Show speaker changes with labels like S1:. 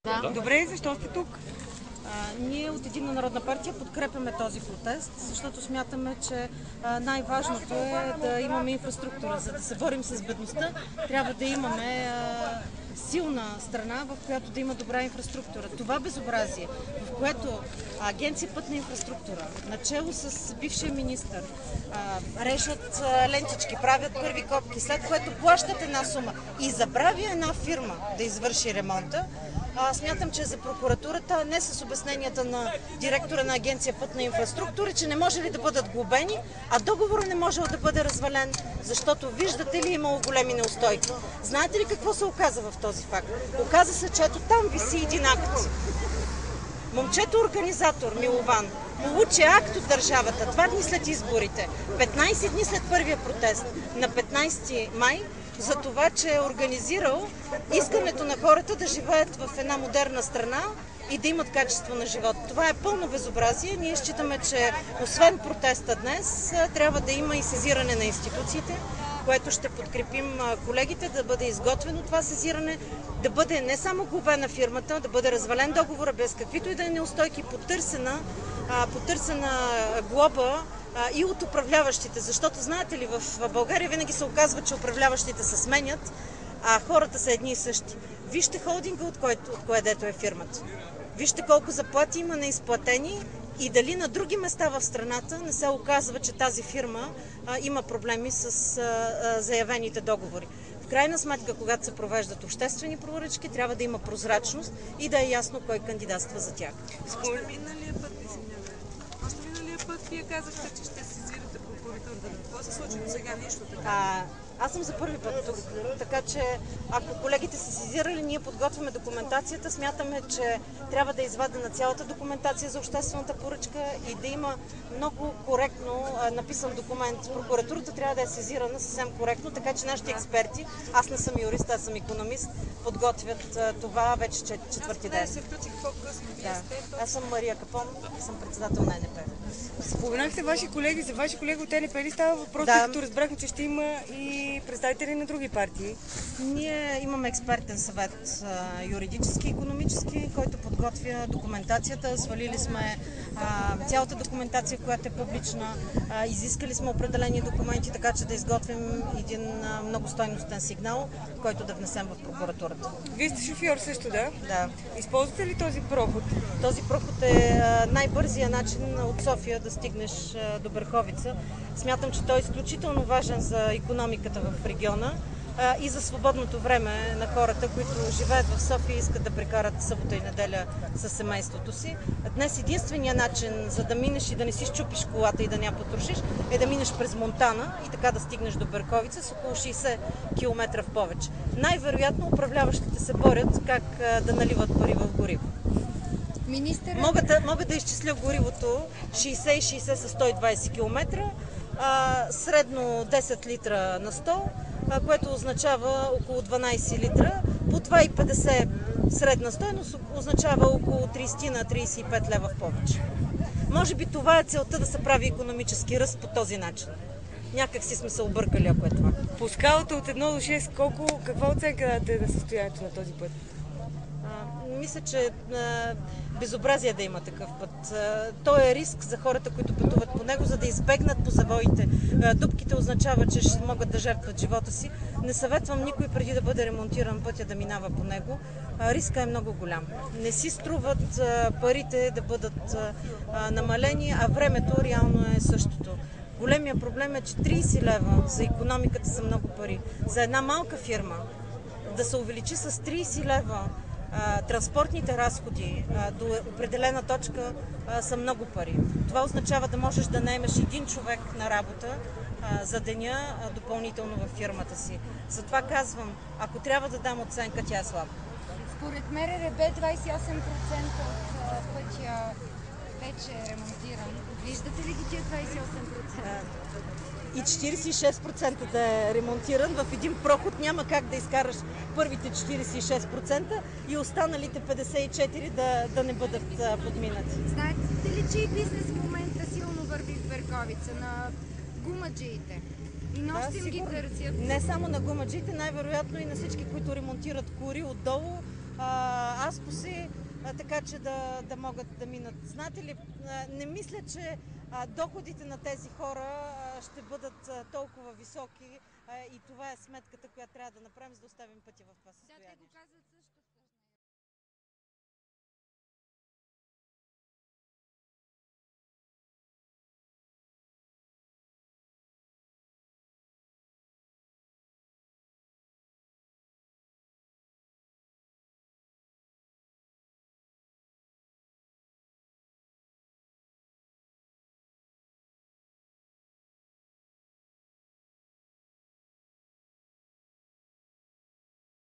S1: Да.
S2: Добре, защо сте тук?
S1: Ние от Единна народна партия подкрепяме този протест, защото смятаме, че най-важното е да имаме инфраструктура. За да се борим с бедността, трябва да имаме силна страна, в която да има добра инфраструктура. Това безобразие, в което Агенция пътна инфраструктура, начело с бившия министър, режат лентички, правят първи копки, след което плащат една сума и забравя една фирма да извърши ремонта, смятам, че за прокуратурата, не с обясненията на директора на Агенция пътна инфраструктура, че не може ли да бъдат глобени, а договорът не може да бъде развален, защото виждате ли имало големи неустойки. Знаете ли какво се оказа в този факт? Оказа се, че ето там виси един акт. Момчето организатор Милован получи акт от държавата 2 дни след изборите, 15 дни след първия протест, на 15 май, за това, че е организирал искането на хората да живеят в една модерна страна и да имат качество на живот. Това е пълно безобразие. Ние считаме, че освен протеста днес, трябва да има и сезиране на институциите, което ще подкрепим колегите, да бъде изготвено това сезиране, да бъде не само глобена фирмата, да бъде развален договора без каквито и да е неустойки, потърсена глоба и от управляващите, защото знаете ли, в България винаги се оказва, че управляващите се сменят, а хората са едни и същи. Вижте холдинга, от което е фирмата. Вижте колко заплати има неизплатени и дали на други места в страната не се оказва, че тази фирма има проблеми с заявените договори. В крайна сметка, когато се провеждат обществени поръчки, трябва да има прозрачност и да е ясно кой кандидатства за тях.
S2: Още миналия път вие казахте, че ще сезирате прокуратурата. Какво се случи до сега? Нищо така?
S1: Аз съм за първи път тук, така че ако колегите са сезирали, ние подготвяме документацията. Смятаме, че трябва да извадя цялата документация за обществената поръчка и да има много коректно написан документ. Прокуратурата трябва да е сезирана съвсем коректно, така че нашите експерти, аз не съм юрист, аз съм икономист, подготвят това вече четвърти ден. Аз съм Мария Капон, съм председател на НП.
S2: Споменахте ваши колеги, за ваши колеги от НП ли става въпрос, като разбрахме, че ще има и представители на други партии?
S1: Ние имаме експертен съвет, юридически и икономически, който подготвя документацията. Свалили сме цялата документация, която е публична. Изискали сме определени документи, така че да изготвим един много стойностен сигнал, който да внесем в прокуратурата.
S2: Вие сте шофьор също, да?
S1: Да.
S2: Използвате ли този проход?
S1: Този проход е най-бързия начин от София да стигнеш до Берковица. Смятам, че той е изключително важен за икономиката в региона и за свободното време на хората, които живеят в София и искат да прекарат събота и неделя със семейството си. Днес единственият начин, за да минеш и да не си счупиш колата и да ня потрошиш, е да минеш през Монтана и така да стигнеш до Берковица с около 60 км в повече. Най-вероятно управляващите се борят как да наливат пари в гориво. Мога да изчисля горивото 60 и 60 са 120 км, средно 10 литра на 100, което означава около 12 литра. По 2,50 средна стойност означава около 30-35 лева в повече. Може би това е целта, да се прави икономически ръст по този начин. Някак си сме се объркали, ако е това.
S2: По скалата от 1 до 6, каква оценка дадете на състоянието на този път?
S1: Мисля, че безобразие да има такъв път. Той е риск за хората, които пътуват по него, за да избегнат по завоите. Дупките означава, че ще могат да жертват живота си. Не съветвам никой преди да бъде ремонтиран пътя да минава по него. Риска е много голям. Не си струват парите да бъдат намалени, а времето реално е същото. Големия проблем е, че 30 лева за икономиката са много пари. За една малка фирма да се увеличи с 30 лева транспортните разходи до определена точка са много пари. Това означава да можеш да наемеш един човек на работа за деня допълнително във фирмата си. Затова казвам, ако трябва да дам оценка, тя е слаба.
S3: Според МРРБ 28% от пътя вече е ремонтиран. Виждате ли ги тия 28%?
S1: И 46% да е ремонтиран. В един проход няма как да изкараш първите 46% и останалите 54% да не бъдат подминати.
S3: Знаете ли, че и бизнес в момента силно върви в Берковица на гумаджиите? И нощем ги търсят.
S1: Не само на гумаджиите, най-вероятно и на всички, които ремонтират кури отдолу. Аз разпоси, така че да могат да минат. Знаете ли, не мисля, че доходите на тези хора ще бъдат толкова високи и това е сметката, която трябва да направим, за да оставим пътя в това
S3: Да, те
S1: състояние.
S3: го казват също.